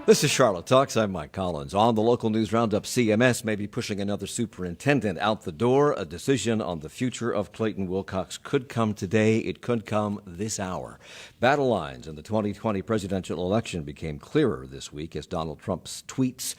This is Charlotte Talks. I'm Mike Collins. On the local news roundup, CMS may be pushing another superintendent out the door. A decision on the future of Clayton Wilcox could come today. It could come this hour. Battle lines in the 2020 presidential election became clearer this week as Donald Trump's tweets,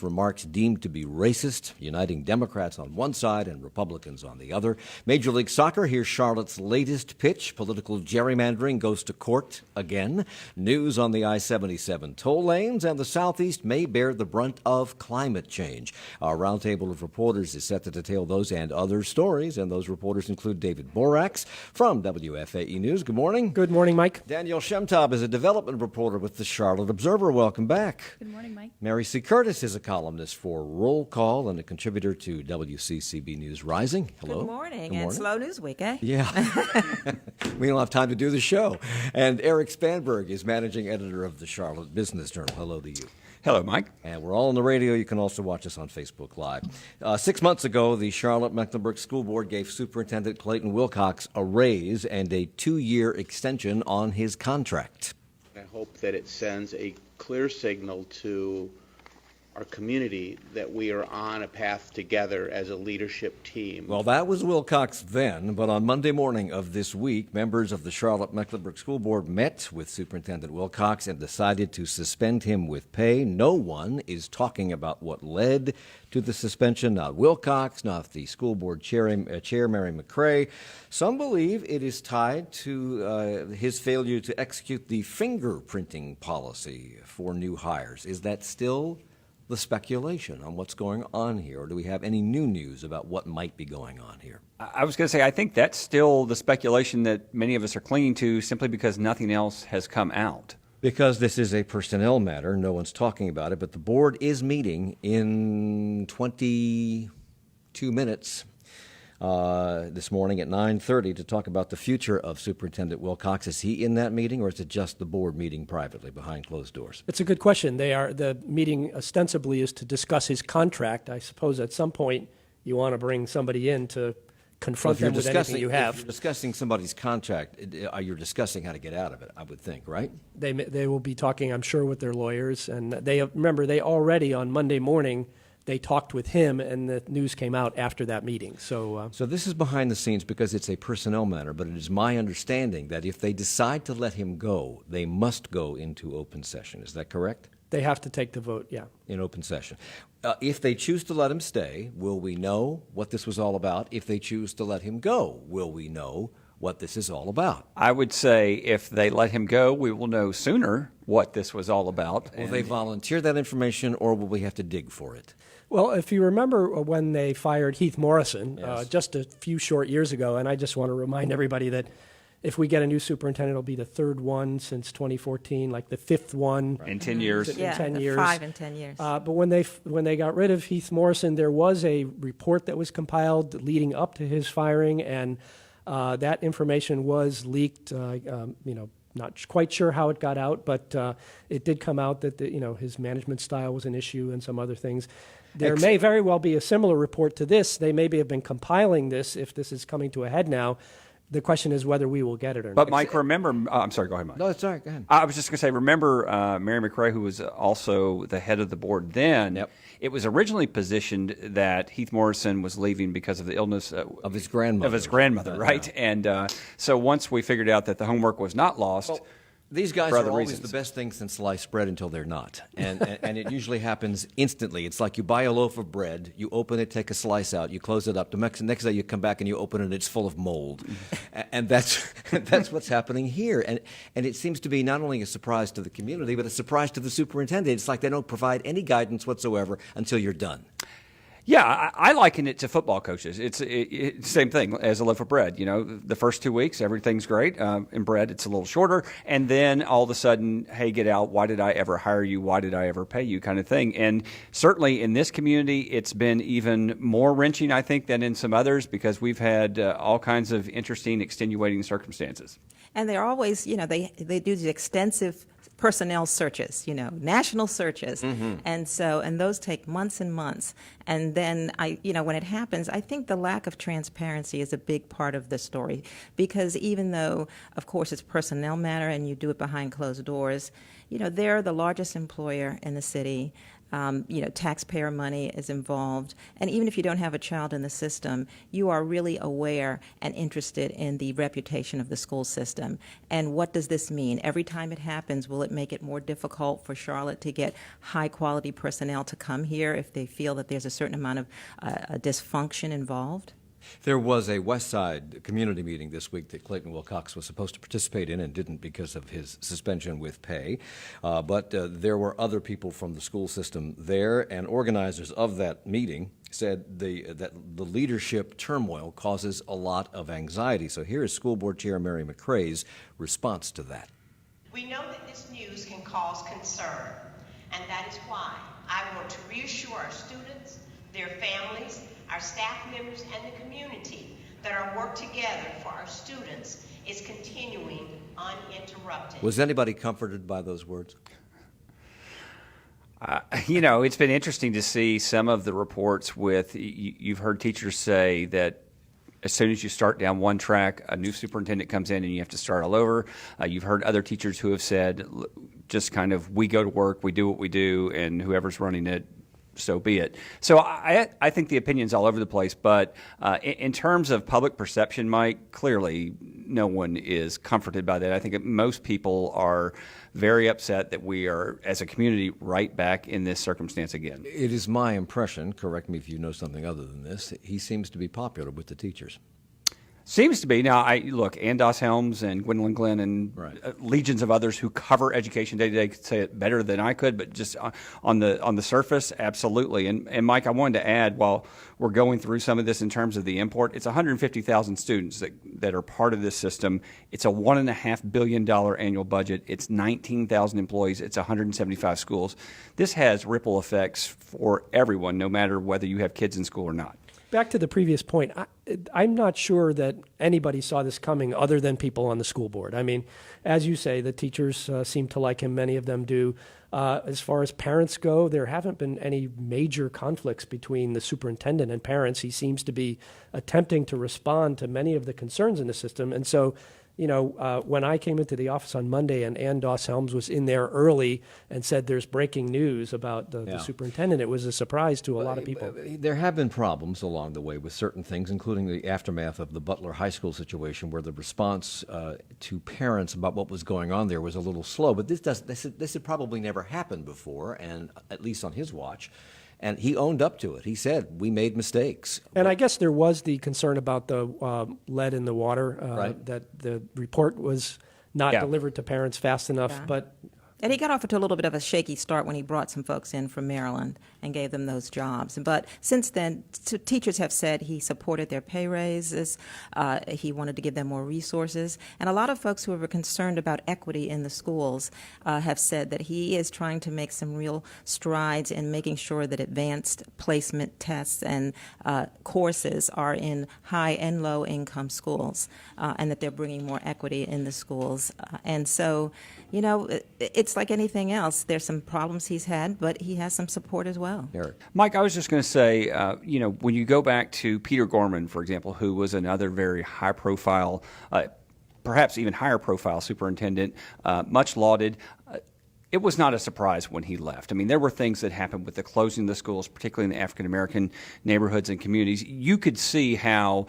remarks deemed to be racist, uniting Democrats on one side and Republicans on the other. Major League Soccer, here's Charlotte's latest pitch. Political gerrymandering goes to court again. News on the I-77 toll lanes, and the Southeast may bear the brunt of climate change. Our roundtable of reporters is set to detail those and other stories, and those reporters include David Borax from WFAE News. Good morning. Good morning, Mike. Danielle Shemtab is a development reporter with the Charlotte Observer. Welcome back. Good morning, Mike. Mary C. Curtis is a columnist for Roll Call and a contributor to WCCB News Rising. Hello. Good morning. And slow news week, eh? Yeah. We don't have time to do the show. And Eric Spanberg is managing editor of the Charlotte Business Journal. Hello to you. Hello, Mike. And we're all on the radio. You can also watch us on Facebook Live. 6 months ago, the Charlotte-Mecklenburg School Board gave Superintendent Clayton Wilcox a raise and a 2-year extension on his contract. I hope that it sends a clear signal to our community that we are on a path together as a leadership team. Well, that was Wilcox then, but on Monday morning of this week, members of the Charlotte-Mecklenburg School Board met with Superintendent Wilcox and decided to suspend him with pay. No one is talking about what led to the suspension, not Wilcox, not the school board chair, Mary McCrae. Some believe it is tied to his failure to execute the fingerprinting policy for new hires. Is that still the speculation on what's going on here, or do we have any new news about what might be going on here? I was going to say, I think that's still the speculation that many of us are clinging to simply because nothing else has come out. Because this is a personnel matter, no one's talking about it, but the board is meeting in 22 minutes this morning at 9:30 to talk about the future of Superintendent Wilcox. Is he in that meeting, or is it just the board meeting privately behind closed doors? It's a good question. The meeting ostensibly is to discuss his contract. I suppose at some point you want to bring somebody in to confront them with anything you have. If you're discussing somebody's contract, you're discussing how to get out of it, I would think, right? They will be talking, I'm sure, with their lawyers. And they already on Monday morning, they talked with him, and the news came out after that meeting. So this is behind the scenes because it's a personnel matter, but it is my understanding that if they decide to let him go, they must go into open session. Is that correct? they have to take the vote, yeah. In open session. If they choose to let him stay, will we know what this was all about? If they choose to let him go, will we know what this is all about? I would say if they let him go, we will know sooner what this was all about. Will they volunteer that information, or will we have to dig for it? Well, if you remember when they fired Heath Morrison Yes. just a few short years ago, and I just want to remind everybody that if we get a new superintendent, it'll be the third one since 2014, like the fifth one. In 10 years. In 10 years. 5 in 10 years. But when they got rid of Heath Morrison, there was a report that was compiled leading up to his firing, and that information was leaked. Not quite sure how it got out, but it did come out that his management style was an issue and some other things. There may very well be a similar report to this. They maybe have been compiling this if this is coming to a head now. The question is whether we will get it or not. But, Mike, remember, I'm sorry, go ahead, Mike. No, it's all right, go ahead. I was just going to say, remember Mary McCrae, who was also the head of the board then, Yep. It was originally positioned that Heath Morrison was leaving because of the illness Of his grandmother. Of his grandmother, right? Yeah. And so once we figured out that the homework was not lost, Well, these guys for are other always reasons. the best thing since sliced bread until they're not. And it usually happens instantly. It's like you buy a loaf of bread, you open it, take a slice out, you close it up. The next day you come back and you open it and it's full of mold. And that's what's happening here. And it seems to be not only a surprise to the community, but a surprise to the superintendent. It's like they don't provide any guidance whatsoever until you're done. yeah, I liken it to football coaches. It's same thing as a loaf of bread. The first 2 weeks, everything's great. In bread, it's a little shorter. And then all of a sudden, hey, get out. Why did I ever hire you? Why did I ever pay you? Kind of thing. And certainly in this community, it's been even more wrenching, I think, than in some others because we've had all kinds of interesting, extenuating circumstances. And they're always, they do the extensive personnel searches, national searches. And those take months and months. And then when it happens, I think the lack of transparency is a big part of the story, because even though, of course, it's a personnel matter and you do it behind closed doors, they're the largest employer in the city. Taxpayer money is involved. And even if you don't have a child in the system, you are really aware and interested in the reputation of the school system. And what does this mean? Every time it happens, will it make it more difficult for Charlotte to get high-quality personnel to come here if they feel that there's a certain amount of dysfunction involved? There was a West Side community meeting this week that Clayton Wilcox was supposed to participate in and didn't because of his suspension with pay. But there were other people from the school system there, and organizers of that meeting said that the leadership turmoil causes a lot of anxiety. So here is School Board Chair Mary McCrae's response to that. We know that this news can cause concern, and that is why I want to reassure our students, their families, our staff members, and the community that our work together for our students is continuing uninterrupted. Was anybody comforted by those words? It's been interesting to see some of the reports with, you've heard teachers say that as soon as you start down one track, a new superintendent comes in and you have to start all over. You've heard other teachers who have said, just kind of, we go to work, we do what we do, and whoever's running it, so be it. So I think the opinion's all over the place, but in terms of public perception, Mike, clearly no one is comforted by that. I think most people are very upset that we are, as a community, right back in this circumstance again. It is my impression, correct me if you know something other than this, he seems to be popular with the teachers. Seems to be. Now, Andos Helms and Gwendolyn Glenn and legions of others who cover education day to day could say it better than I could, but just on the surface, absolutely. And Mike, I wanted to add, while we're going through some of this in terms of the import, it's 150,000 students that are part of this system. It's a $1.5 billion annual budget. It's 19,000 employees. It's 175 schools. This has ripple effects for everyone, no matter whether you have kids in school or not. Back to the previous point, I'm not sure that anybody saw this coming other than people on the school board. I mean, as you say, the teachers seem to like him. Many of them do. As far as parents go, there haven't been any major conflicts between the superintendent and parents. He seems to be attempting to respond to many of the concerns in the system. And so, when I came into the office on Monday and Ann Doss-Helms was in there early and said there's breaking news about the superintendent, it was a surprise to a lot of people. There have been problems along the way with certain things, including the aftermath of the Butler High School situation, where the response to parents about what was going on there was a little slow. But this had probably never happened before, and at least on his watch. And he owned up to it. He said, we made mistakes. And I guess there was the concern about the lead in the water, that the report was not delivered to parents fast enough. But And he got off to a little bit of a shaky start when he brought some folks in from Maryland and gave them those jobs. But since then, teachers have said he supported their pay raises. He wanted to give them more resources. And a lot of folks who were concerned about equity in the schools have said that he is trying to make some real strides in making sure that advanced placement tests and courses are in high and low income schools, and that they're bringing more equity in the schools. And so, you know, it's like anything else. There's some problems he's had, but he has some support as well. Eric. Mike, I was just going to say, when you go back to Peter Gorman, for example, who was another very high-profile, perhaps even higher-profile superintendent, much lauded, it was not a surprise when he left. I mean, there were things that happened with the closing of the schools, particularly in the African-American neighborhoods and communities. You could see how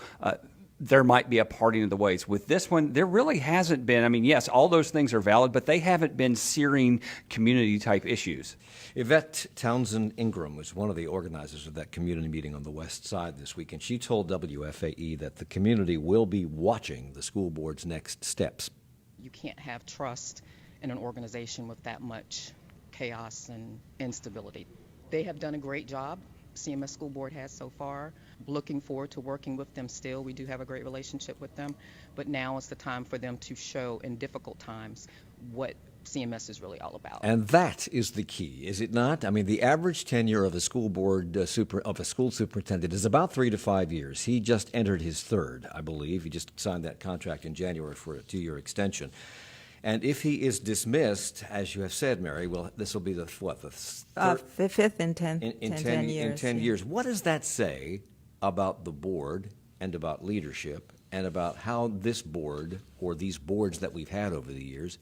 there might be a parting of the ways. With this one, there really hasn't been. I mean, yes, all those things are valid, but they haven't been searing community-type issues. Yvette Townsend Ingram was one of the organizers of that community meeting on the West Side this week, and she told WFAE that the community will be watching the school board's next steps. You can't have trust in an organization with that much chaos and instability. They have done a great job. CMS School Board has so far. Looking forward to working with them still. We do have a great relationship with them, but now is the time for them to show in difficult times what CMS is really all about. And that is the key, is it not? I mean, the average tenure of a school board of a school superintendent is about 3 to 5 years. He just entered his third, I believe. He just signed that contract in January for a 2-year extension. And if he is dismissed, as you have said, Mary, well, this will be the Fifth in 10 in 10 years. In 10 yeah. years. What does that say about the board and about leadership and about how this board or these boards that we've had over the years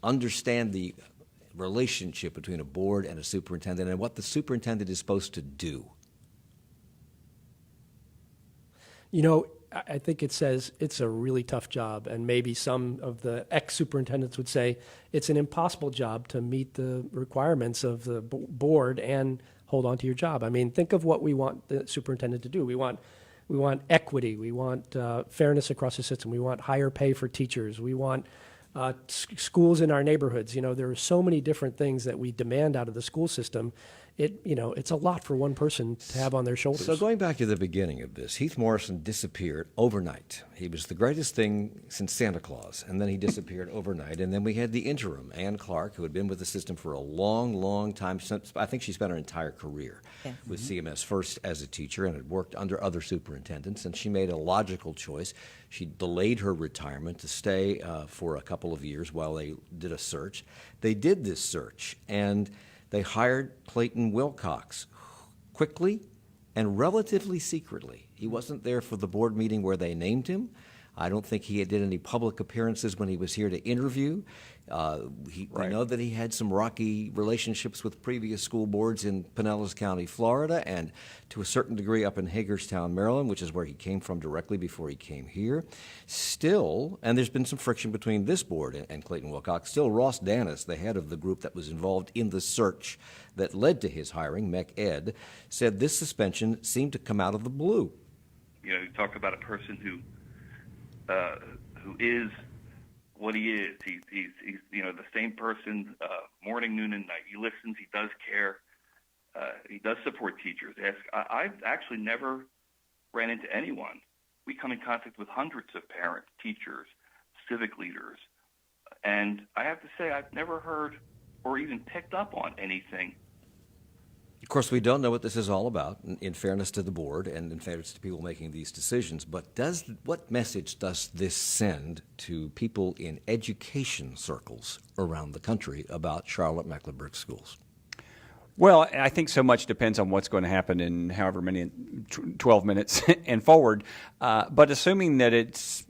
understand the relationship between a board and a superintendent and what the superintendent is supposed to do? You know, I think it says it's a really tough job, and maybe some of the ex-superintendents would say it's an impossible job to meet the requirements of the board and hold on to your job. I mean, think of what we want the superintendent to do. We want equity. We want fairness across the system. We want higher pay for teachers. We want schools in our neighborhoods. You know, there are so many different things that we demand out of the school system. It's a lot for one person to have on their shoulders. So going back to the beginning of this, Heath Morrison disappeared overnight. He was the greatest thing since Santa Claus, and then he disappeared overnight. And then we had the interim, Ann Clark, who had been with the system for a long, long time. I think she spent her entire career with CMS, first as a teacher, and had worked under other superintendents. And she made a logical choice. She delayed her retirement to stay for a couple of years while they did a search. They did this search, and they hired Clayton Wilcox quickly and relatively secretly. He wasn't there for the board meeting where they named him. I don't think he did any public appearances when he was here to interview. We know that he had some rocky relationships with previous school boards in Pinellas County, Florida, and to a certain degree up in Hagerstown, Maryland, which is where he came from directly before he came here. Still, and there's been some friction between this board and Clayton Wilcox, still Ross Danis, the head of the group that was involved in the search that led to his hiring, MEC-Ed, said this suspension seemed to come out of the blue. You know, you talk about a person who is what he is. He's the same person morning, noon, and night. He listens. He does care. He does support teachers. I've actually never ran into anyone. We come in contact with hundreds of parents, teachers, civic leaders, and I have to say I've never heard or even picked up on anything. Of course, we don't know what this is all about, in fairness to the board and in fairness to people making these decisions, but what message does this send to people in education circles around the country about Charlotte-Mecklenburg Schools? Well, I think so much depends on what's going to happen in however many 12 minutes and forward. But assuming that it's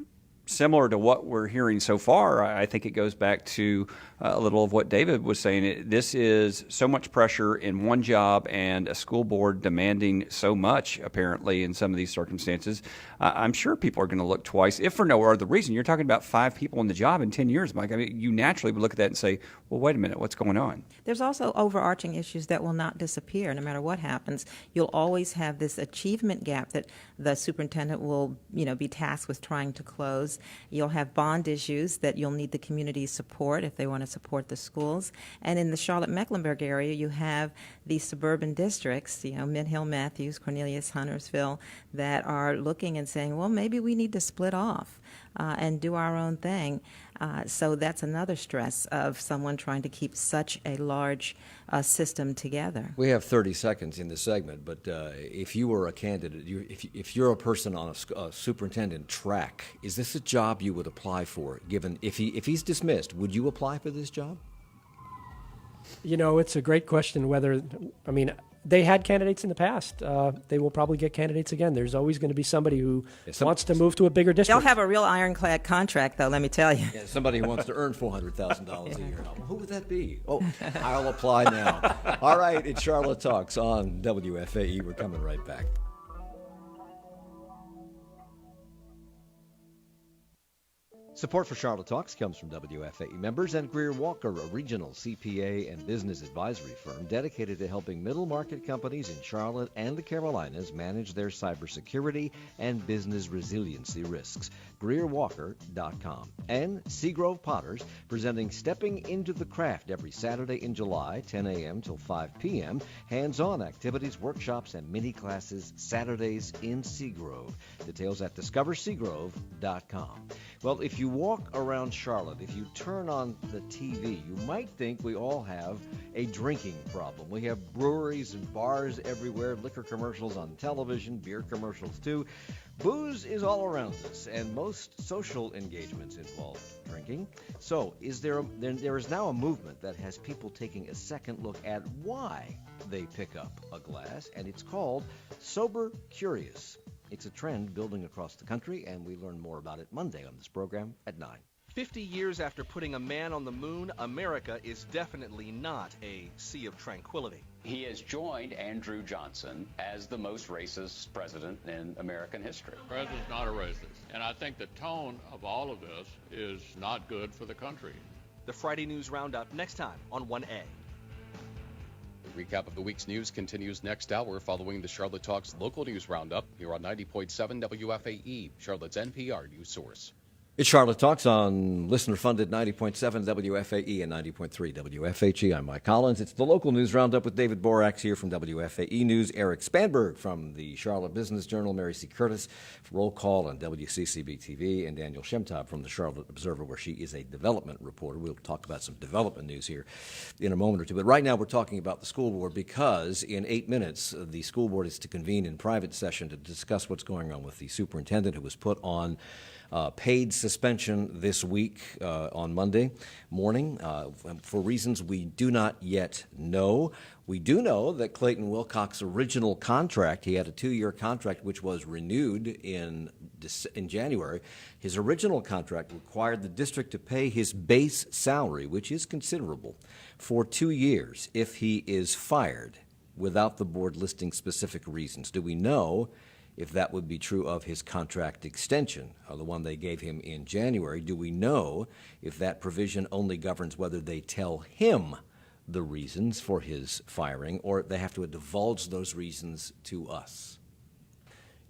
similar to what we're hearing so far, I think it goes back to a little of what David was saying. This is so much pressure in one job and a school board demanding so much, apparently, in some of these circumstances. I'm sure people are going to look twice, if for no other reason. You're talking about 5 people in the job in 10 years, Mike. I mean, you naturally would look at that and say, well, wait a minute, what's going on? There's also overarching issues that will not disappear no matter what happens. You'll always have this achievement gap that the superintendent will, be tasked with trying to close. You'll have bond issues that you'll need the community's support if they want to support the schools. And in the Charlotte-Mecklenburg area, you have these suburban districts, Mint Hill, Matthews, Cornelius, Huntersville, that are looking and saying, well, maybe we need to split off and do our own thing. So that's another stress of someone trying to keep such a large system together. We have 30 seconds in this segment, but if you were a candidate, if you're a person on a superintendent track, is this a job you would apply for? Given if he's dismissed, would you apply for this job? It's a great question they had candidates in the past. They will probably get candidates again. There's always going to be somebody who wants to move to a bigger district. They'll have a real ironclad contract, though, let me tell you. Yeah, somebody who wants to earn $400,000 a year. Who would that be? Oh, I'll apply now. All right, it's Charlotte Talks on WFAE. We're coming right back. Support for Charlotte Talks comes from WFAE members and Greer Walker, a regional CPA and business advisory firm dedicated to helping middle-market companies in Charlotte and the Carolinas manage their cybersecurity and business resiliency risks. GreerWalker.com. And Seagrove Potters, presenting Stepping into the Craft every Saturday in July, 10 a.m. till 5 p.m. Hands-on activities, workshops, and mini-classes Saturdays in Seagrove. Details at DiscoverSeagrove.com. Well, if you you walk around Charlotte, if you turn on the TV, you might think we all have a drinking problem. We have breweries and bars everywhere, liquor commercials on television, beer commercials too. Booze is all around us, and most social engagements involve drinking. So there is now a movement that has people taking a second look at why they pick up a glass, and it's called Sober Curious. It's a trend building across the country, and we learn more about it Monday on this program at 9. 50 years after putting a man on the moon, America is definitely not a sea of tranquility. He has joined Andrew Johnson as the most racist president in American history. The president's not a racist, and I think the tone of all of this is not good for the country. The Friday News Roundup next time on 1A. The recap of the week's news continues next hour following the Charlotte Talks local news roundup here on 90.7 WFAE, Charlotte's NPR news source. It's Charlotte Talks on listener-funded 90.7 WFAE and 90.3 WFHE. I'm Mike Collins. It's the local news roundup with David Borax here from WFAE News, Eric Spanberg from the Charlotte Business Journal, Mary C. Curtis from Roll Call on WCCB-TV, and Daniel Shemtab from the Charlotte Observer, where she is a development reporter. We'll talk about some development news here in a moment or two. But right now we're talking about the school board because in 8 minutes the school board is to convene in private session to discuss what's going on with the superintendent who was put on paid suspension this week on Monday morning for reasons we do not yet know. We do know that Clayton Wilcox's original contract, he had a 2-year contract which was renewed in January. His original contract required the district to pay his base salary, which is considerable, for 2 years if he is fired without the board listing specific reasons. Do we know if that would be true of his contract extension, the one they gave him in January? Do we know if that provision only governs whether they tell him the reasons for his firing or they have to divulge those reasons to us?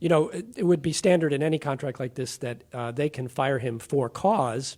You know, it would be standard in any contract like this that they can fire him for cause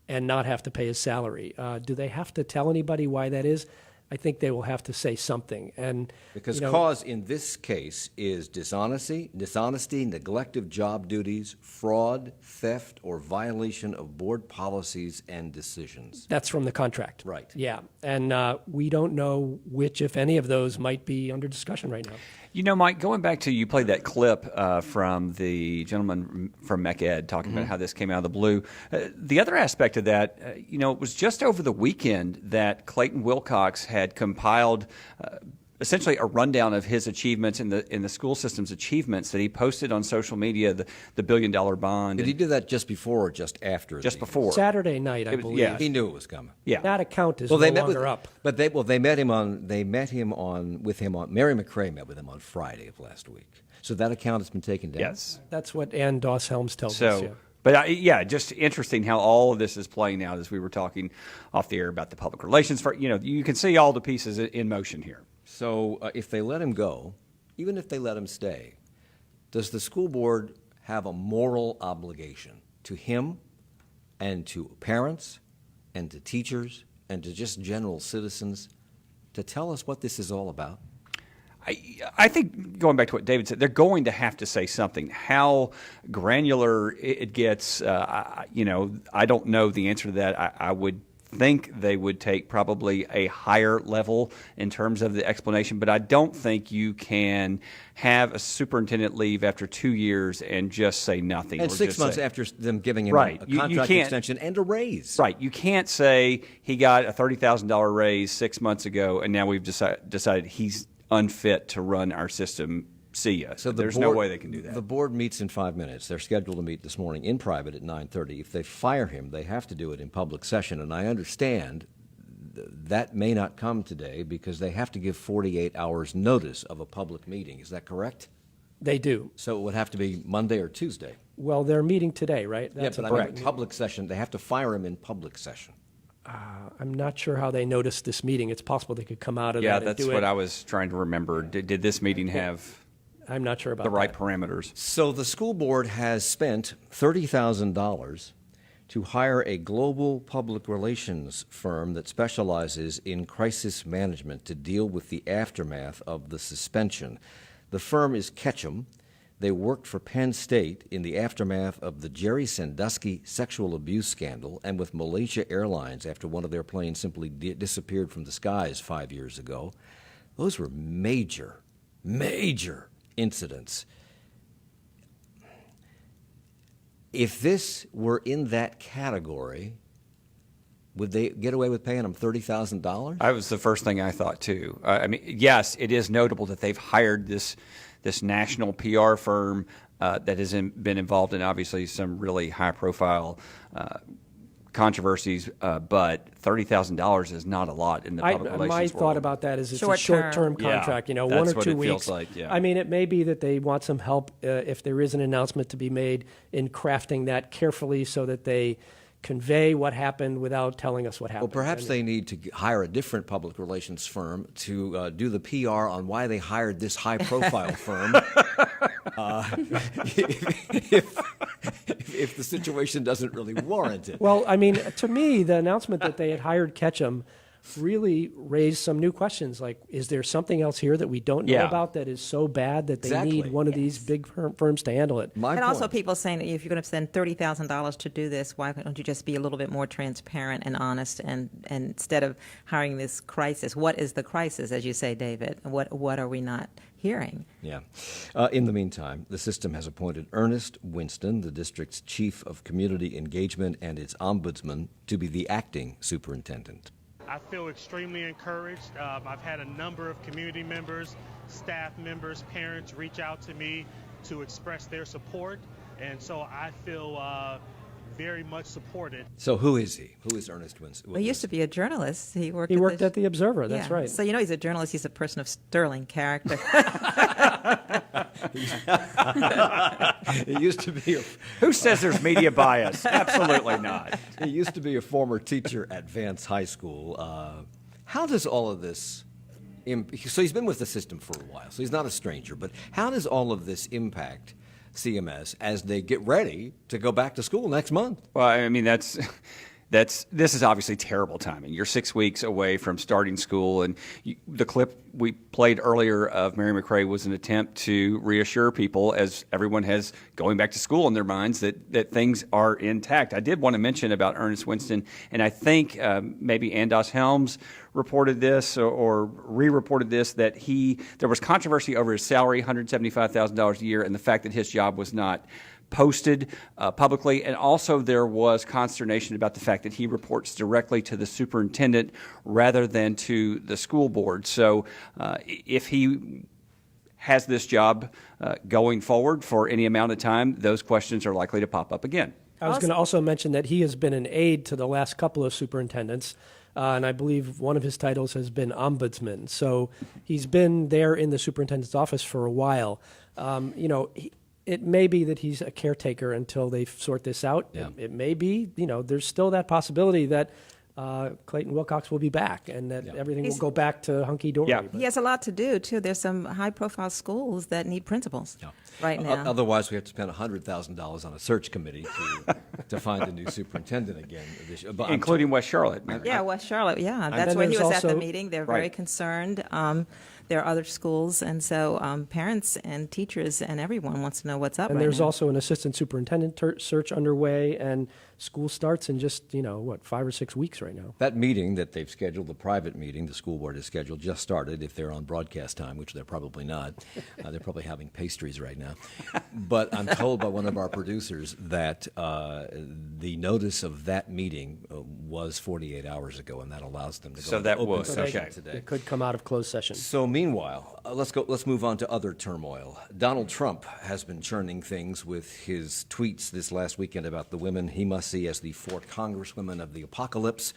and not have to pay his salary. Do they have to tell anybody why that is? I think they will have to say something. And because cause in this case is dishonesty, neglect of job duties, fraud, theft, or violation of board policies and decisions. That's from the contract. Right. Yeah. And we don't know which, if any of those, might be under discussion right now. You know, Mike, going back to, you played that clip from the gentleman from MEC-Ed talking about how this came out of the blue. The other aspect of that, it was just over the weekend that Clayton Wilcox had compiled essentially a rundown of his achievements in the school system's achievements that he posted on social media, the $1 billion bond. Did he do that just before or just after? Just before. Saturday night, I believe. Yeah. He knew it was coming. Yeah. That account is no longer up. But Mary McCrae met with him on Friday of last week. So that account has been taken down? Yes. That's what Ann Doss-Helms tells us. Yeah. But just interesting how all of this is playing out as we were talking off the air about the public relations. You can see all the pieces in motion here. So if they let him go, even if they let him stay, does the school board have a moral obligation to him and to parents and to teachers and to just general citizens to tell us what this is all about? I think, going back to what David said, they're going to have to say something. How granular it gets, I don't know the answer to that. I would think they would take probably a higher level in terms of the explanation, but I don't think you can have a superintendent leave after 2 years and just say nothing. And 6 months after them giving him right. a contract extension and a raise. Right. You can't say he got a $30,000 raise 6 months ago and now we've decided he's unfit to run our system. See ya. So there's no way they can do that. The board meets in 5 minutes. They're scheduled to meet this morning in private at 9:30. If they fire him, they have to do it in public session. And I understand that may not come today because they have to give 48 hours notice of a public meeting. Is that correct? They do. So it would have to be Monday or Tuesday. Well, they're meeting today, right? That's but I mean public session. They have to fire him in public session. I'm not sure how they noticed this meeting. It's possible they could come out of that and do it. Yeah, that's what I was trying to remember. Did this meeting have... I'm not sure about the right parameters. So the school board has spent $30,000 to hire a global public relations firm that specializes in crisis management to deal with the aftermath of the suspension. The firm is Ketchum. They worked for Penn State in the aftermath of the Jerry Sandusky sexual abuse scandal and with Malaysia Airlines after one of their planes simply disappeared from the skies 5 years ago. Those were major, major incidents. If this were in that category, would they get away with paying them $30,000? That was the first thing I thought, too. I mean, yes, it is notable that they've hired this national PR firm that has been involved in, obviously, some really high-profile controversies, but $30,000 is not a lot in the public relations world. My thought about that is it's a Short-term. short-term contract, Yeah, 1 that's or what 2 it weeks. feels like, yeah. I mean, it may be that they want some help if there is an announcement to be made in crafting that carefully so that they convey what happened without telling us what happened. Well, perhaps they need to hire a different public relations firm to do the PR on why they hired this high-profile firm. If the situation doesn't really warrant it. Well, I mean, to me, the announcement that they had hired Ketchum really raised some new questions. Like, is there something else here that we don't know about that is so bad that they Exactly. need one of these big firms to handle it? And also people saying that if you're going to spend $30,000 to do this, why don't you just be a little bit more transparent and honest and instead of hiring this crisis? What is the crisis, as you say, David? What are we not hearing? Yeah. In the meantime, the system has appointed Ernest Winston, the district's chief of community engagement and its ombudsman, to be the acting superintendent. I feel extremely encouraged. I've had a number of community members, staff members, parents reach out to me to express their support, and so I feel very much supported. So who is he? Who is Ernest Winston? Well, he used to be a journalist. He worked at the Observer, that's right. So he's a journalist. He's a person of sterling character. He used to be Who says there's media bias? Absolutely not. He used to be a former teacher at Vance High School. How does all of this so he's been with the system for a while, so he's not a stranger, but how does all of this impact CMS as they get ready to go back to school next month? Well, I mean, this is obviously terrible timing. You're 6 weeks away from starting school, and the clip we played earlier of Mary McRae was an attempt to reassure people, as everyone has going back to school in their minds, that things are intact. I did want to mention about Ernest Winston, and I think maybe Andos Helms reported this or re-reported this, that there was controversy over his salary, $175,000 a year, and the fact that his job was not posted publicly, and also there was consternation about the fact that he reports directly to the superintendent rather than to the school board. So if he has this job going forward for any amount of time, those questions are likely to pop up again. I was going to also mention that he has been an aide to the last couple of superintendents, and I believe one of his titles has been ombudsman. So he's been there in the superintendent's office for a while. It may be that he's a caretaker until they sort this out. Yeah. It may be, there's still that possibility that Clayton Wilcox will be back and that everything will go back to hunky-dory. Yeah. He has a lot to do, too. There's some high-profile schools that need principals right now. Otherwise, we have to spend $100,000 on a search committee to find a new superintendent again. Including West Charlotte. Yeah, West Charlotte, yeah. That's where he was at the meeting. They're very concerned. There are other schools, and so parents and teachers and everyone wants to know what's up And right there's now. also an assistant superintendent search underway, and school starts in just, 5 or 6 weeks right now. That meeting that they've scheduled, the private meeting the school board has scheduled, just started, if they're on broadcast time, which they're probably not. They're probably having pastries right now. But I'm told by one of our producers that the notice of that meeting was 48 hours ago, and that allows them to go into open session today. It could come out of closed session. So meanwhile, let's move on to other turmoil. Donald Trump has been churning things with his tweets this last weekend about the women he must see as the fourth congresswomen of the apocalypse.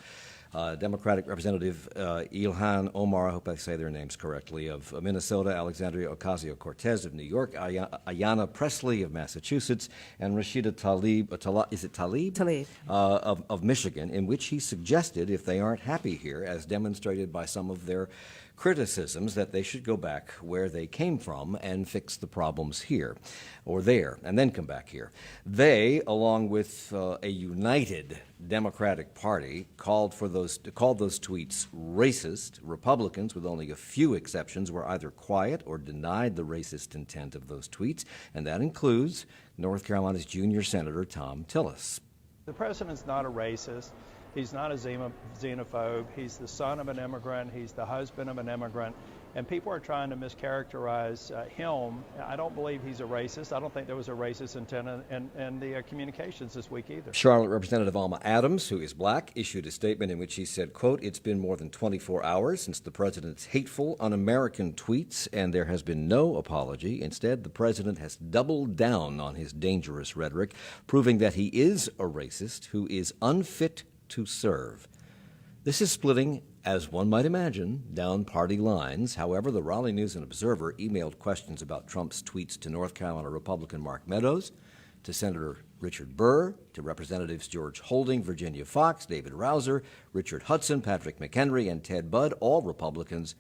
Democratic Representative Ilhan Omar, I hope I say their names correctly, of Minnesota, Alexandria Ocasio-Cortez of New York, Ayanna Pressley of Massachusetts, and Rashida Tlaib, is it Tlaib? Tlaib. Of Michigan, in which he suggested, if they aren't happy here, as demonstrated by some of their criticisms that they should go back where they came from and fix the problems here or there and then come back here. They, along with a united Democratic Party, called those tweets racist. Republicans, with only a few exceptions, were either quiet or denied the racist intent of those tweets, and that includes North Carolina's junior Senator Tom Tillis. The president's not a racist. He's not a xenophobe. He's the son of an immigrant. He's the husband of an immigrant. And people are trying to mischaracterize him. I don't believe he's a racist. I don't think there was a racist intent in the communications this week either. Charlotte Representative Alma Adams, who is black, issued a statement in which she said, quote, "It's been more than 24 hours since the president's hateful, un-American tweets, and there has been no apology. Instead, the president has doubled down on his dangerous rhetoric, proving that he is a racist who is unfit to serve." This is splitting, as one might imagine, down party lines. However, the Raleigh News and Observer emailed questions about Trump's tweets to North Carolina Republican Mark Meadows, to Senator Richard Burr, to Representatives George Holding, Virginia Fox, David Rouser, Richard Hudson, Patrick McHenry, and Ted Budd, all Republicans,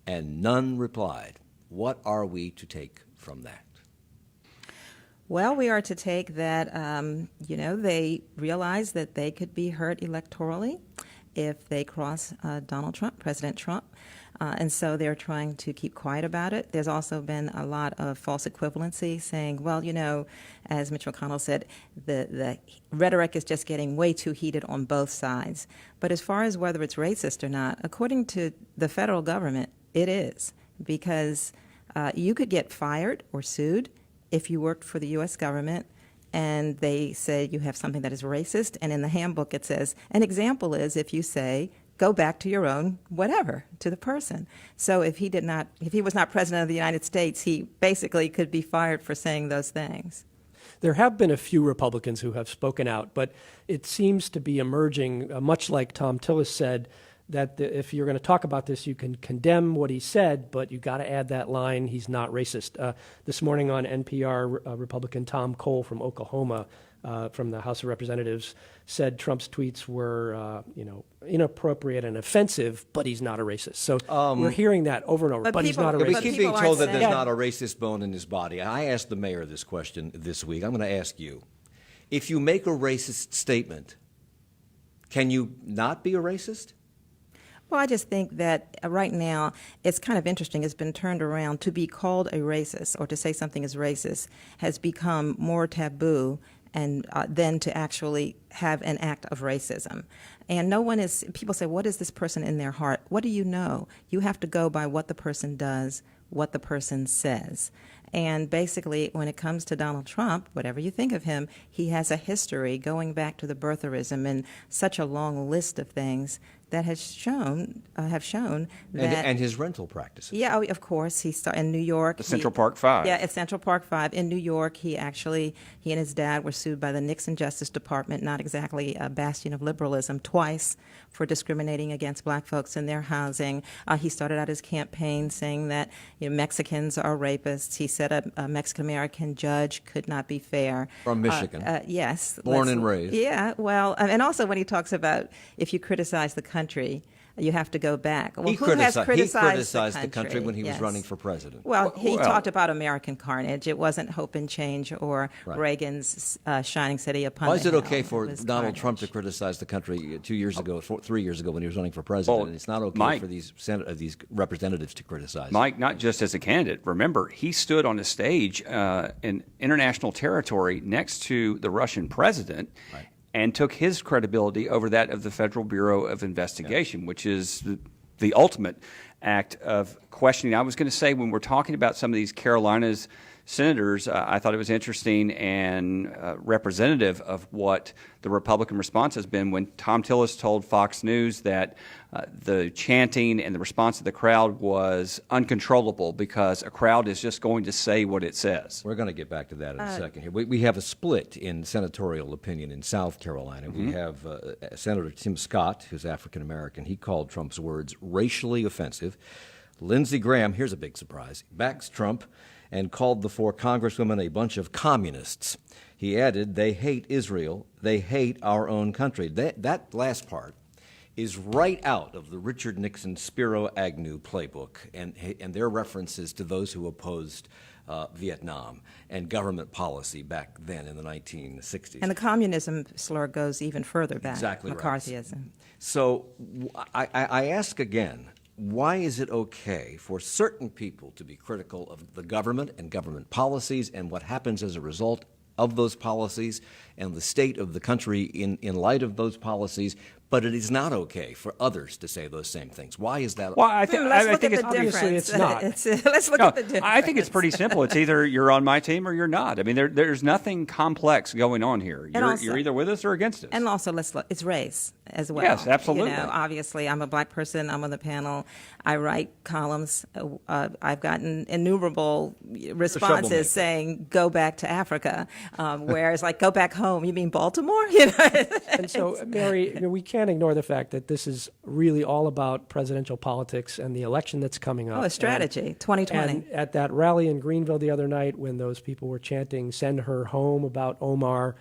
and none replied. What are we to take from that? Well, we are to take that, they realize that they could be hurt electorally if they cross Donald Trump, President Trump. And so they're trying to keep quiet about it. There's also been a lot of false equivalency saying, well, as Mitch McConnell said, the rhetoric is just getting way too heated on both sides. But as far as whether it's racist or not, according to the federal government, it is. Because you could get fired or sued if you worked for the U.S. government and they say you have something that is racist, and in the handbook it says, an example is if you say, go back to your own whatever, to the person. So if he was not president of the United States, he basically could be fired for saying those things. There have been a few Republicans who have spoken out, but it seems to be emerging, much like Tom Tillis said, that if you're going to talk about this, you can condemn what he said, but you got to add that line, he's not racist. This morning on NPR, Republican Tom Cole from Oklahoma, from the House of Representatives, said Trump's tweets were, inappropriate and offensive, but he's not a racist. So we're hearing that over and over, but he's not a racist. We keep being told that there's not a racist bone in his body. I asked the mayor this question this week. I'm going to ask you. If you make a racist statement, can you not be a racist? Well, I just think that right now it's kind of interesting. It's been turned around. To be called a racist or to say something is racist has become more taboo and than to actually have an act of racism. And people say, what is this person in their heart? What do you know? You have to go by what the person does, what the person says. And basically, when it comes to Donald Trump, whatever you think of him, he has a history going back to the birtherism and such a long list of things that have shown that... And his rental practices. Yeah, of course. He started in New York. The Central Park Five. Yeah, at Central Park 5. In New York, he and his dad were sued by the Nixon Justice Department, not exactly a bastion of liberalism, twice for discriminating against black folks in their housing. He started out his campaign saying that Mexicans are rapists. He said a Mexican-American judge could not be fair. From Michigan. Yes. Born and raised. Yeah, well, and also when he talks about if you criticize the country, you have to go back. Well, he criticized the country when he was yes. running for president. Well, he talked about American carnage. It wasn't hope and change or Reagan's shining city upon Why is the it hill. okay for Donald Trump to criticize the country 3 years ago when he was running for president, and it's not okay for these representatives to criticize? Mike, not just as a candidate. Remember, he stood on a stage in international territory next to the Russian president. Right. And took his credibility over that of the Federal Bureau of Investigation, which is the ultimate act of questioning. I was going to say, when we're talking about some of these Carolinas senators, I thought it was interesting and representative of what the Republican response has been when Tom Tillis told Fox News that the chanting and the response of the crowd was uncontrollable because a crowd is just going to say what it says. We're going to get back to that in a second here. We have a split in senatorial opinion in South Carolina. Mm-hmm. We have Senator Tim Scott, who's African-American. He called Trump's words racially offensive. Lindsey Graham, here's a big surprise, backs Trump and called the four congresswomen a bunch of communists. He added, they hate Israel. They hate our own country. That last part is right out of the Richard Nixon Spiro Agnew playbook, and their references to those who opposed Vietnam and government policy back then in the 1960s. And the communism slur goes even further back. Exactly McCarthyism. right. So I ask again, why is it okay for certain people to be critical of the government and government policies and what happens as a result of those policies and the state of the country in light of those policies, but it is not okay for others to say those same things? Why is that? Well, I think it's obviously it's not. Let's look at the difference. I think it's pretty simple. It's either you're on my team or you're not. I mean, there's nothing complex going on here. You're either with us or against us. And also, let's look. It's race as well. Yes, absolutely. You know, obviously, I'm a black person. I'm on the panel. I write columns. I've gotten innumerable responses saying, "Go back to Africa," whereas like, "Go back home." You mean Baltimore? You know. And so, Mary, we can't ignore the fact that this is really all about presidential politics and the election that's coming up. Oh, a strategy, 2020. And at that rally in Greenville the other night, when those people were chanting "Send her home" about Omar,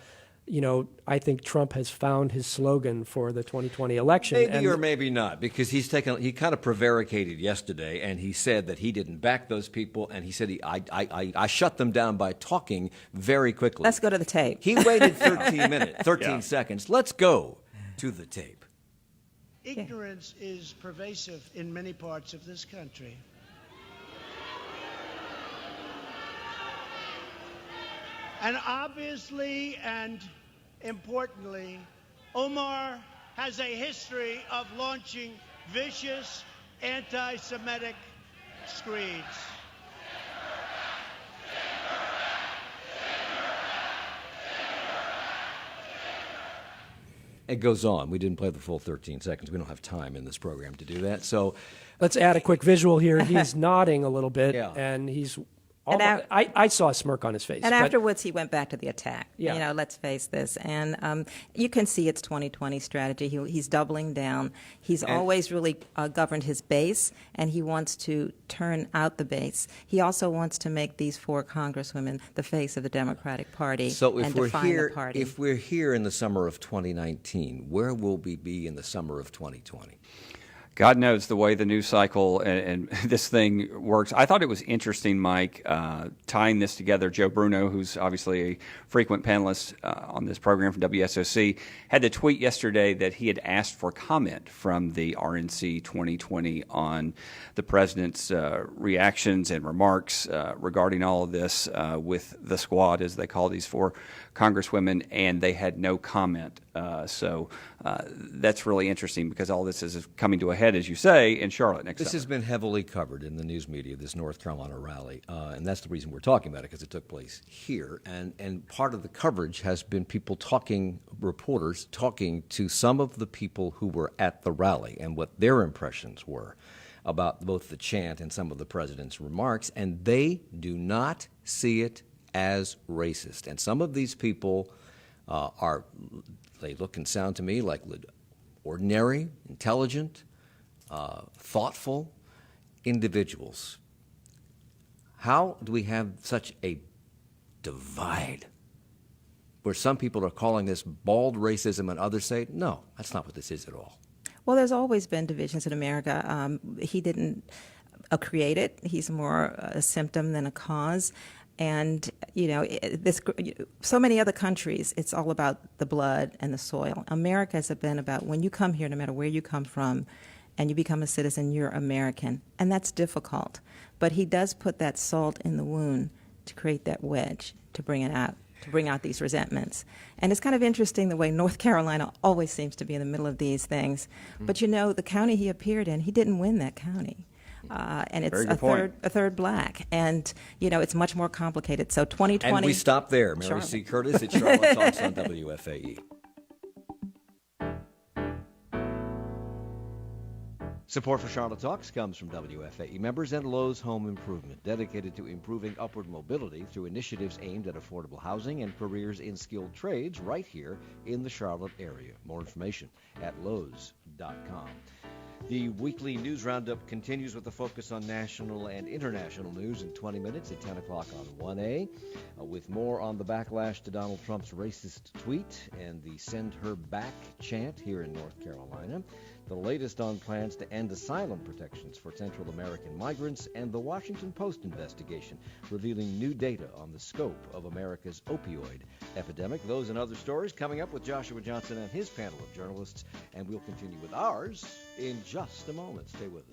you know, I think Trump has found his slogan for the 2020 election. Maybe or maybe not, because he kind of prevaricated yesterday, and he said that he didn't back those people, and he said I shut them down by talking very quickly. Let's go to the tape. He waited 13 seconds. Let's go to the tape. Ignorance is pervasive in many parts of this country. And obviously and importantly, Omar has a history of launching vicious anti-Semitic screeds. It goes on. We didn't play the full 13 seconds. We don't have time in this program to do that. So let's add a quick visual here. He's nodding a little bit, Yeah. and he's. And I saw a smirk on his face. And but- afterwards, he went back to the attack. Yeah. You know, let's face this. And you can see it's 2020 strategy. He's doubling down. He's always really governed his base, and he wants to turn out the base. He also wants to make these 4 congresswomen the face of the Democratic Party So and define the party. if we're here in the summer of 2019, where will we be in the summer of 2020? God knows the way the news cycle and this thing works. I thought it was interesting, Mike, tying this together. Joe Bruno, who's obviously a frequent panelist on this program from WSOC, had the tweet yesterday that he had asked for comment from the RNC 2020 on the president's reactions and remarks regarding all of this with the squad, as they call these 4 congresswomen, and they had no comment. So that's really interesting because all this is coming to a head, as you say, in Charlotte next This summer. has been heavily covered in the news media, this North Carolina rally, and that's the reason we're talking about it, because it took place here. And part of the coverage has been reporters talking to some of the people who were at the rally and what their impressions were about both the chant and some of the president's remarks, and they do not see it as racist. And some of these people they look and sound to me like ordinary, intelligent, thoughtful individuals. How do we have such a divide where some people are calling this bald racism and others say, no, that's not what this is at all? Well, there's always been divisions in America. He didn't create it. He's more a symptom than a cause. And, you know, so many other countries, it's all about the blood and the soil. America has been about when you come here, no matter where you come from, and you become a citizen, you're American. And that's difficult. But he does put that salt in the wound to create that wedge, to bring it out, to bring out these resentments. And it's kind of interesting the way North Carolina always seems to be in the middle of these things. But, you know, the county he appeared in, he didn't win that county. And it's a third black. And, you know, it's much more complicated. So 2020. And we stop there. Mary C. Curtis at Charlotte Talks on WFAE. Support for Charlotte Talks comes from WFAE members and Lowe's Home Improvement, dedicated to improving upward mobility through initiatives aimed at affordable housing and careers in skilled trades right here in the Charlotte area. More information at Lowe's.com. The weekly news roundup continues with a focus on national and international news in 20 minutes at 10 o'clock on 1A, with more on the backlash to Donald Trump's racist tweet and the Send Her Back chant here in North Carolina. the latest on plans to end asylum protections for Central American migrants, and the Washington Post investigation revealing new data on the scope of America's opioid epidemic. Those and other stories coming up with Joshua Johnson and his panel of journalists, and we'll continue with ours in just a moment. Stay with us.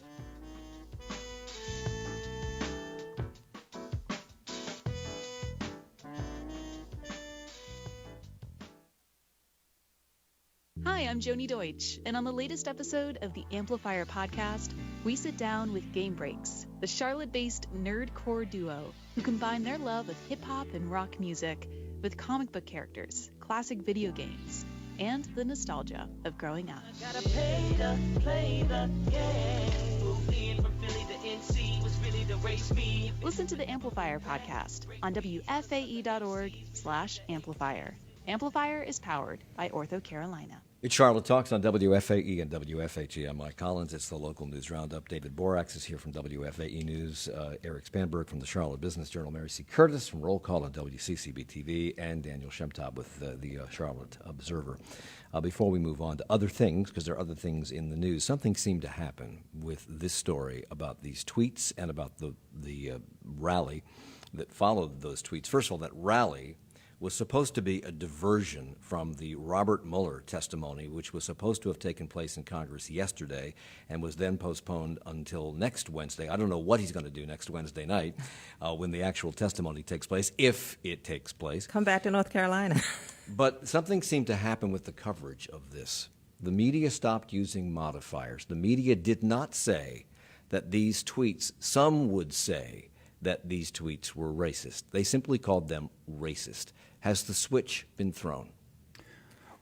Hi, I'm Joni Deutsch, and on the latest episode of the Amplifier podcast, we sit down with Game Breaks, the Charlotte-based nerdcore duo who combine their love of hip-hop and rock music with comic book characters, classic video games, and the nostalgia of growing up. Gotta pay to play the game. Moving from Philly to NC was really the race me. Listen to the Amplifier podcast on WFAE.org/amplifier. Amplifier is powered by Ortho Carolina. It's Charlotte Talks on WFAE and WFHE. I'm Mike Collins. It's the local news roundup. David Borax is here from WFAE News. Eric Spanberg from the Charlotte Business Journal. Mary C. Curtis from Roll Call on WCCB-TV. And Daniel Shemtab with the Charlotte Observer. Before we move on to other things, because there are other things in the news, something seemed to happen with this story about these tweets and about the rally that followed those tweets. First of all, that rally was supposed to be a diversion from the Robert Mueller testimony, which was supposed to have taken place in Congress yesterday and was then postponed until next Wednesday. I don't know what he's going to do next Wednesday night when the actual testimony takes place, if it takes place. Come back to North Carolina. But something seemed to happen with the coverage of this. The media stopped using modifiers. The media did not say that these tweets, some would say that these tweets were racist. They simply called them racist. Has the switch been thrown?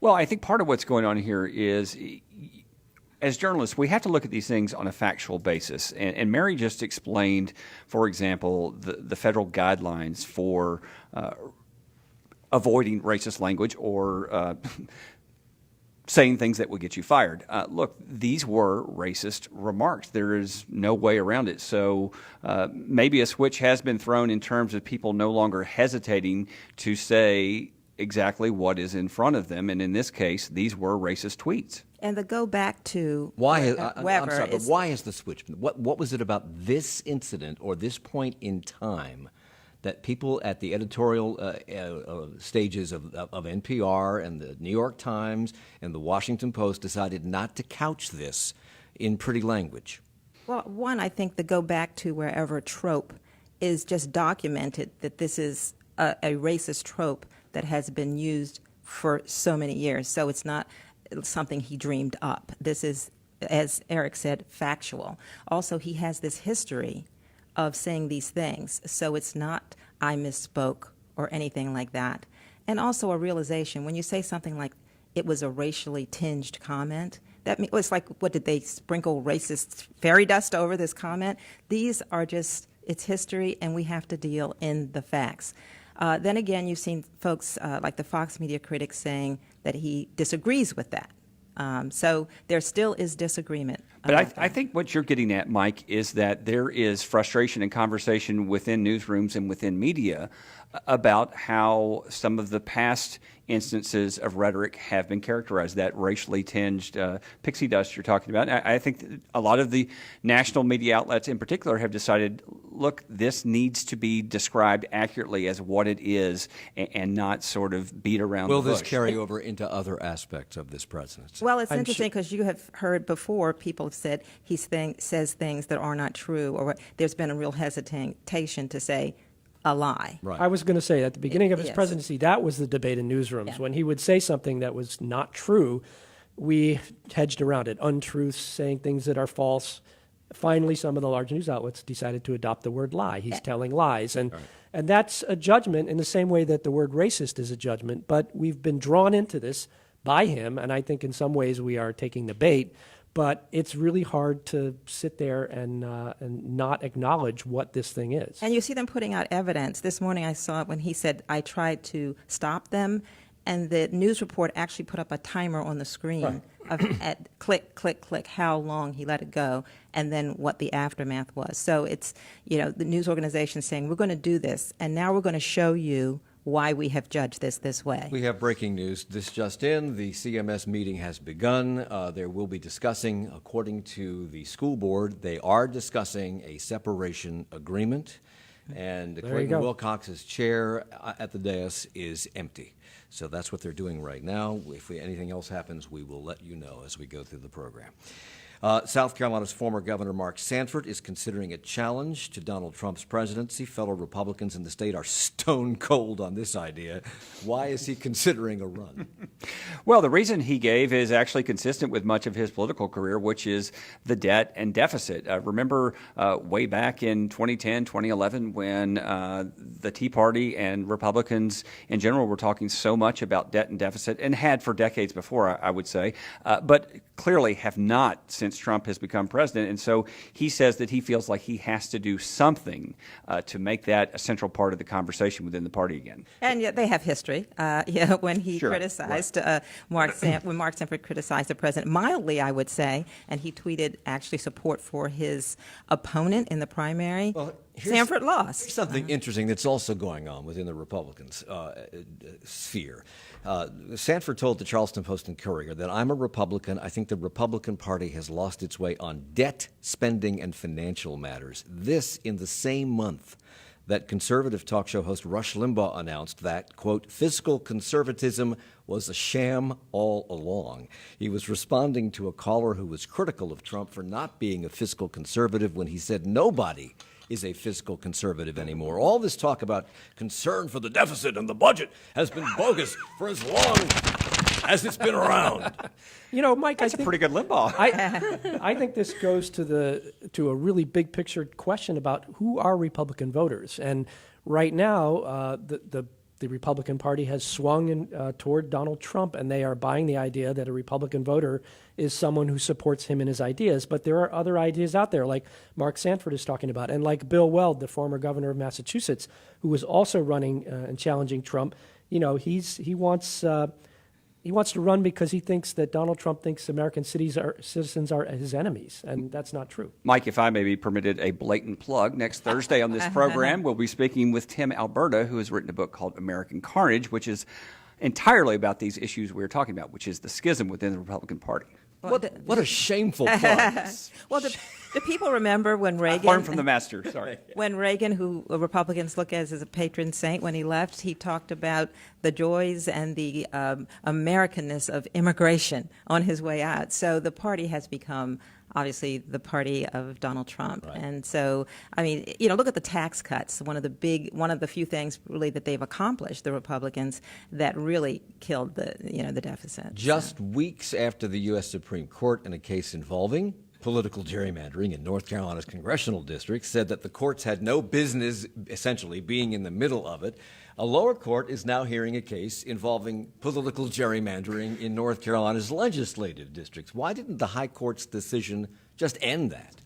Well, I think part of what's going on here is, as journalists, we have to look at these things on a factual basis. And Mary just explained, for example, the federal guidelines for avoiding racist language or saying things that will get you fired. Look, these were racist remarks. There is no way around it. So maybe a switch has been thrown in terms of people no longer hesitating to say exactly what is in front of them. And in this case, these were racist tweets. And the go back to Weber. I'm sorry, but why has the switch been? What was it about this incident or this point in time that people at the editorial stages of NPR and the New York Times and the Washington Post decided not to couch this in pretty language? Well, one, I think the go back to wherever trope is just documented that this is a racist trope that has been used for so many years. So it's not something he dreamed up. This is, as Eric said, factual. Also, he has this history of saying these things. So it's not, I misspoke or anything like that. And also a realization, when you say something like, it was a racially tinged comment, that means, it's like, what, did they sprinkle racist fairy dust over this comment? These are just, it's history, and we have to deal in the facts. Then again, you've seen folks like the Fox media critic saying that he disagrees with that. So there still is disagreement. But I think what you're getting at, Mike, is that there is frustration and conversation within newsrooms and within media about how some of the past instances of rhetoric have been characterized, that racially tinged pixie dust you're talking about. I think a lot of the national media outlets in particular have decided, look, this needs to be described accurately as what it is and not sort of beat around the bush. Will this carry over into other aspects of this presidency? Well, it's interesting because you have heard before people have said he says things that are not true, or there's been a real hesitation to say a lie. Right. I was going to say, at the beginning of his Yes. presidency, that was the debate in newsrooms. Yeah. When he would say something that was not true, we hedged around it. Untruths, saying things that are false. Finally, some of the large news outlets decided to adopt the word lie. He's telling lies. And that's a judgment in the same way that the word racist is a judgment. But we've been drawn into this by him, and I think in some ways we are taking the bait. But it's really hard to sit there and not acknowledge what this thing is. And you see them putting out evidence. This morning I saw it when he said, I tried to stop them, and the news report actually put up a timer on the screen at click, click, click, how long he let it go, and then what the aftermath was. So it's, the news organization saying, we're going to do this, and now we're going to show you why we have judged this way. We have breaking news. This just in, the CMS meeting has begun. There will be discussing, according to the school board, they are discussing a separation agreement. And Clayton Wilcox's chair at the dais is empty. So that's what they're doing right now. If anything else happens, we will let you know as we go through the program. South Carolina's former Governor Mark Sanford is considering a challenge to Donald Trump's presidency. Fellow Republicans in the state are stone cold on this idea. Why is he considering a run? Well, the reason he gave is actually consistent with much of his political career, which is the debt and deficit. Remember way back in 2010, 2011, when the Tea Party and Republicans in general were talking so much about debt and deficit, and had for decades before, I would say, but clearly have not since Trump has become president. And so he says that he feels like he has to do something to make that a central part of the conversation within the party again. And yet they have history. When he criticized, when Mark Sanford criticized the president mildly, I would say, and he tweeted actually support for his opponent in the primary, Sanford lost. Here's something interesting that's also going on within the Republicans sphere. Sanford told the Charleston Post and Courier that I'm a Republican. I think the Republican Party has lost its way on debt, spending, and financial matters. This in the same month that conservative talk show host Rush Limbaugh announced that, quote, fiscal conservatism was a sham all along. He was responding to a caller who was critical of Trump for not being a fiscal conservative when he said nobody is a fiscal conservative anymore. All this talk about concern for the deficit and the budget has been bogus for as long as it's been around. You know, Mike, That's a pretty good Limbaugh. I think this goes to a really big picture question about who are Republican voters. And right now, the Republican Party has swung toward Donald Trump, and they are buying the idea that a Republican voter is someone who supports him and his ideas. But there are other ideas out there, like Mark Sanford is talking about, and like Bill Weld, the former governor of Massachusetts, who was also running and challenging Trump. You know, he wants to run because he thinks that Donald Trump thinks American citizens are his enemies, and that's not true. Mike, if I may be permitted a blatant plug, next Thursday on this program, we'll be speaking with Tim Alberta, who has written a book called American Carnage, which is entirely about these issues we're talking about, which is the schism within the Republican Party. What a shameful plug. Well, do people remember when Reagan... Learned from the master, sorry. When Reagan, who Republicans look at as a patron saint, when he left, he talked about the joys and the Americanness of immigration on his way out. So the party has become, obviously, the party of Donald Trump. Right. And so, I mean, you know, look at the tax cuts. One of the few things really that they've accomplished, the Republicans, that really killed the deficit. Just weeks after the U.S. Supreme Court in a case involving political gerrymandering in North Carolina's congressional district said that the courts had no business essentially being in the middle of it, a lower court is now hearing a case involving political gerrymandering in North Carolina's legislative districts. Why didn't the high court's decision just end that?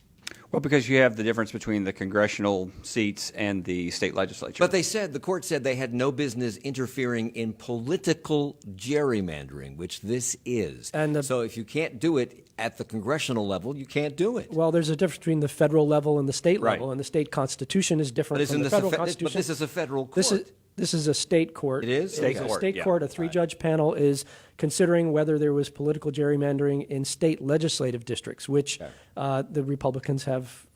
Well, because you have the difference between the congressional seats and the state legislature. But the court said they had no business interfering in political gerrymandering, which this is. So if you can't do it at the congressional level, you can't do it. Well, there's a difference between the federal level and the state level, and the state constitution is different from the federal constitution. But this is a federal court. This is a state court. It is? State court. A three-judge panel is considering whether there was political gerrymandering in state legislative districts, which the Republicans have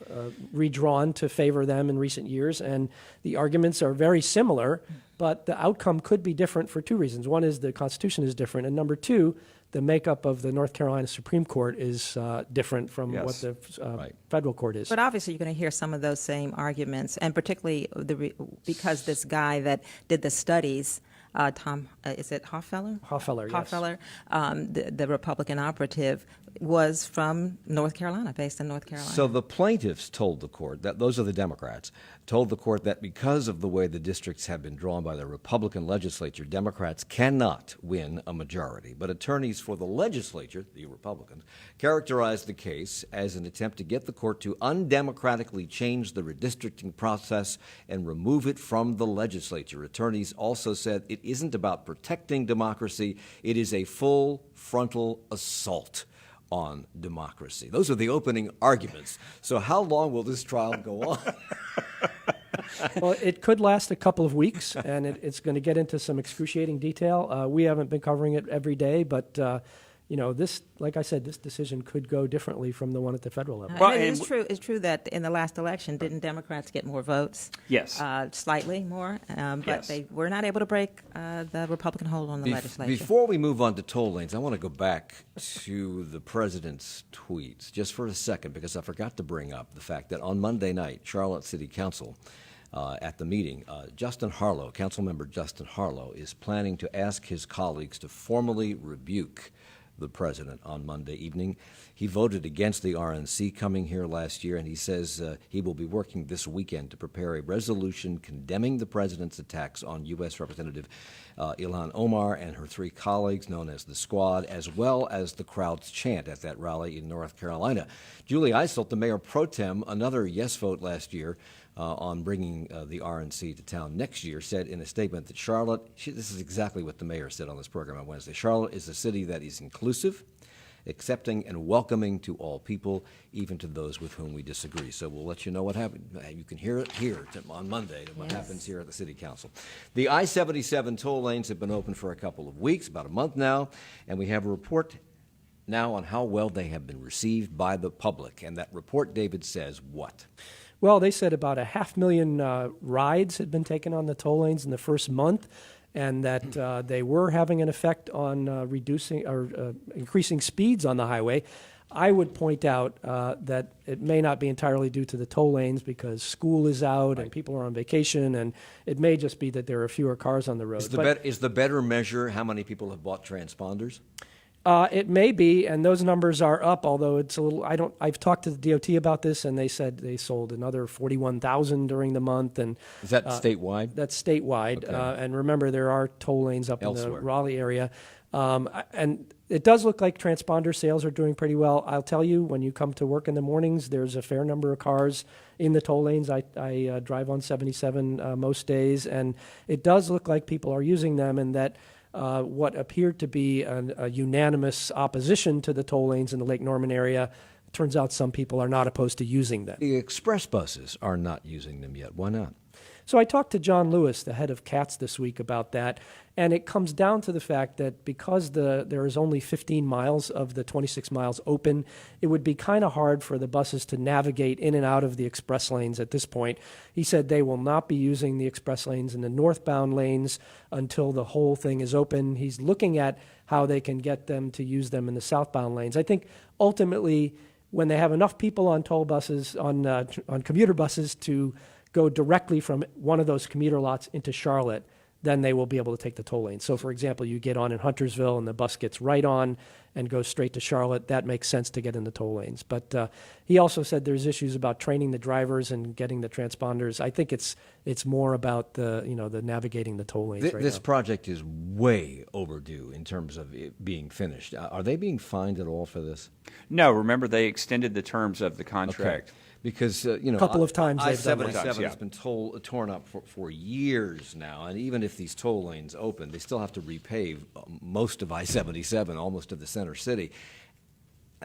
redrawn to favor them in recent years. And the arguments are very similar, but the outcome could be different for two reasons. One is the Constitution is different, and number two, the makeup of the North Carolina Supreme Court is different from what the federal court is. But obviously you're going to hear some of those same arguments, and particularly because this guy that did the studies, Tom, is it Hoffeller? Hoffeller, yes. Hoffeller, the Republican operative, was from North Carolina, based in North Carolina. So the plaintiffs told the court, that those are the Democrats, told the court that because of the way the districts have been drawn by the Republican legislature, Democrats cannot win a majority. But attorneys for the legislature, the Republicans, characterized the case as an attempt to get the court to undemocratically change the redistricting process and remove it from the legislature. Attorneys also said it isn't about protecting democracy, it is a full frontal assault on democracy. Those are the opening arguments. So how long will this trial go on? Well, it could last a couple of weeks, and it's going to get into some excruciating detail. We haven't been covering it every day, but this, like I said, this decision could go differently from the one at the federal level. And it is true. It's true that in the last election, didn't Democrats get more votes? Yes. Slightly more, but Yes. they were not able to break the Republican hold on the legislature. Before we move on to toll lanes, I want to go back to the president's tweets just for a second, because I forgot to bring up the fact that on Monday night, Charlotte City Council, at the meeting, Councilmember Justin Harlow, is planning to ask his colleagues to formally rebuke the president on Monday evening. He voted against the RNC coming here last year, and he says he will be working this weekend to prepare a resolution condemning the president's attacks on U.S. Representative Ilhan Omar and her 3 colleagues, known as the Squad, as well as the crowd's chant at that rally in North Carolina. Julie Eiselt, the mayor pro tem, another yes vote last year on bringing the RNC to town next year, said in a statement that Charlotte, this is exactly what the mayor said on this program on Wednesday, Charlotte is a city that is inclusive, accepting, and welcoming to all people, even to those with whom we disagree. So we'll let you know what happened. You can hear it here on Monday, what happens here at the City Council. The I-77 toll lanes have been open for a couple of weeks, about a month now, and we have a report now on how well they have been received by the public. And that report, David, says what? Well, they said about 500,000 rides had been taken on the toll lanes in the first month, and that they were having an effect on reducing or increasing speeds on the highway. I would point out that it may not be entirely due to the toll lanes because school is out and people are on vacation, and it may just be that there are fewer cars on the road. Is the better measure how many people have bought transponders? It may be, and those numbers are up, although it's a little, I've talked to the DOT about this, and they said they sold another 41,000 during the month. And is that statewide? That's statewide. Okay. And remember, there are toll lanes up elsewhere in the Raleigh area. And it does look like transponder sales are doing pretty well. I'll tell you, when you come to work in the mornings, there's a fair number of cars in the toll lanes. I drive on 77 most days, and it does look like people are using them, and that what appeared to be a unanimous opposition to the toll lanes in the Lake Norman area, turns out some people are not opposed to using them. The express buses are not using them yet. Why not? So I talked to John Lewis, the head of CATS, this week about that, and it comes down to the fact that because there is only 15 miles of the 26 miles open, it would be kind of hard for the buses to navigate in and out of the express lanes at this point. He said they will not be using the express lanes in the northbound lanes until the whole thing is open. He's looking at how they can get them to use them in the southbound lanes. I think ultimately, when they have enough people on toll buses, on commuter buses to go directly from one of those commuter lots into Charlotte, then they will be able to take the toll lane. So, for example, you get on in Huntersville and the bus gets right on and goes straight to Charlotte. That makes sense to get in the toll lanes. But he also said there's issues about training the drivers and getting the transponders. I think it's more about the navigating the toll lanes right This now. project is way overdue in terms of it being finished. Are they being fined at all for this? No, remember they extended the terms of the contract. Okay. Because, a couple of times they've done that. I-77 has been torn up for years now, and even if these toll lanes open, they still have to repave most of I-77, almost to the center city.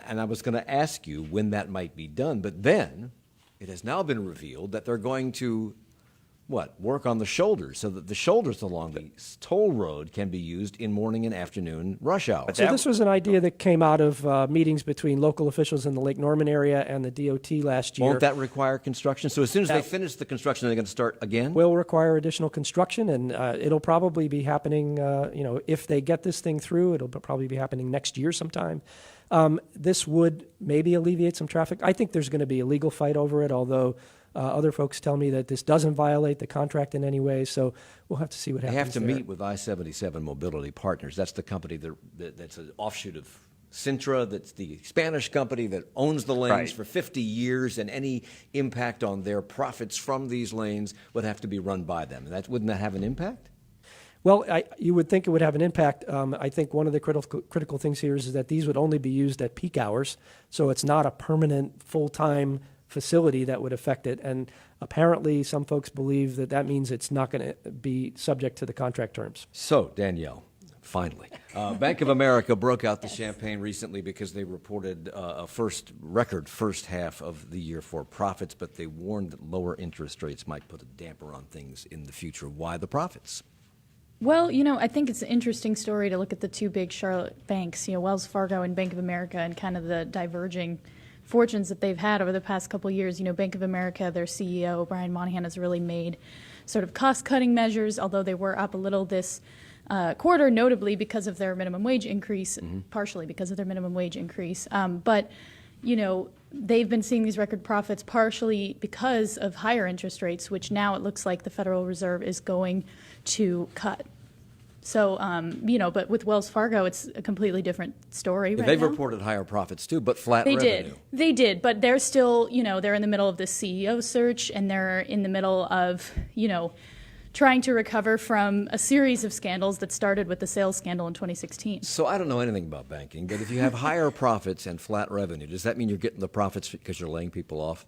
And I was going to ask you when that might be done, but then it has now been revealed that they're going to, work on the shoulders so that the shoulders along the toll road can be used in morning and afternoon rush hour. So this was an idea that came out of meetings between local officials in the Lake Norman area and the DOT last year. Won't that require construction? So as soon as they finish the construction, they're going to start again? Will require additional construction, and it'll probably be happening, if they get this thing through, it'll probably be happening next year sometime. This would maybe alleviate some traffic. I think there's going to be a legal fight over it, although other folks tell me that this doesn't violate the contract in any way, so we'll have to see what happens. They have to there. meet with I-77 Mobility Partners. That's the company that's an offshoot of Sintra, that's the Spanish company that owns the lanes for 50 years, and any impact on their profits from these lanes would have to be run by them. Wouldn't that have an impact? Well, you would think it would have an impact. I think one of the critical things here is that these would only be used at peak hours, so it's not a permanent, full-time facility that would affect it. And apparently some folks believe that means it's not going to be subject to the contract terms. So, Danielle, Finally. Bank of America broke out the champagne recently because they reported a record first half of the year for profits, but they warned that lower interest rates might put a damper on things in the future. Why the profits? Well, I think it's an interesting story to look at the two big Charlotte banks, Wells Fargo and Bank of America, and kind of the diverging fortunes that they've had over the past couple of years. Bank of America, their CEO, Brian Moynihan, has really made sort of cost-cutting measures, although they were up a little this quarter, notably because of their minimum wage increase, partially because of their minimum wage increase. But they've been seeing these record profits partially because of higher interest rates, which now it looks like the Federal Reserve is going to cut. So, but with Wells Fargo, it's a completely different story right They've now. reported higher profits too, but flat They revenue. They did, but they're still, they're in the middle of the CEO search, and they're in the middle of, trying to recover from a series of scandals that started with the sales scandal in 2016. So I don't know anything about banking, but if you have higher profits and flat revenue, does that mean you're getting the profits because you're laying people off?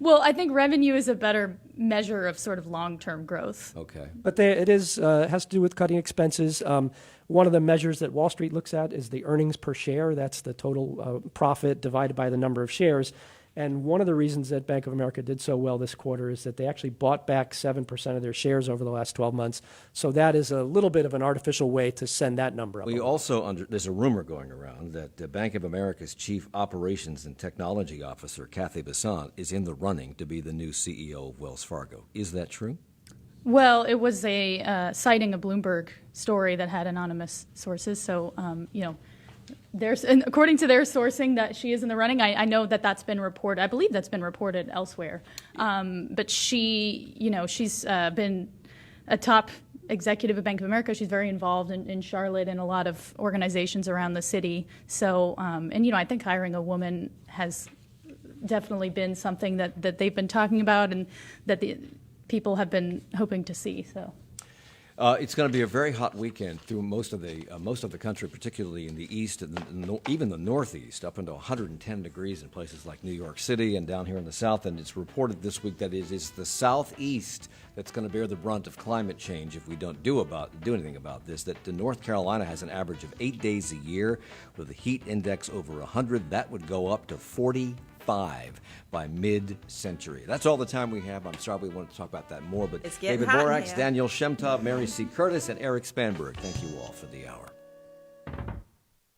Well, I think revenue is a better measure of sort of long-term growth. Okay. But it has to do with cutting expenses. One of the measures that Wall Street looks at is the earnings per share. That's the total profit divided by the number of shares. And one of the reasons that Bank of America did so well this quarter is that they actually bought back 7% of their shares over the last 12 months. So that is a little bit of an artificial way to send that number up. We also, there's a rumor going around that Bank of America's Chief Operations and Technology Officer, Kathy Besant, is in the running to be the new CEO of Wells Fargo. Is that true? Well, it was a citing a Bloomberg story that had anonymous sources. So, and according to their sourcing, that she is in the running. I know that that's been reported. I believe that's been reported elsewhere. But she's been a top executive of Bank of America. She's very involved in Charlotte and a lot of organizations around the city. So, I think hiring a woman has definitely been something that they've been talking about and that the people have been hoping to see. So. It's going to be a very hot weekend through most of the country, particularly in the east and even the northeast, up into 110 degrees in places like New York City and down here in the south. And it's reported this week that it is the southeast that's going to bear the brunt of climate change if we don't do anything about this. That North Carolina has an average of 8 days a year with a heat index over 100. That would go up to 45 by mid-century. That's all the time we have. I'm sorry we wanted to talk about that more, but It's getting David hot in Borax, here. Daniel Shemtov, Mary C. Curtis, and Eric Spanberg, thank you all for the hour.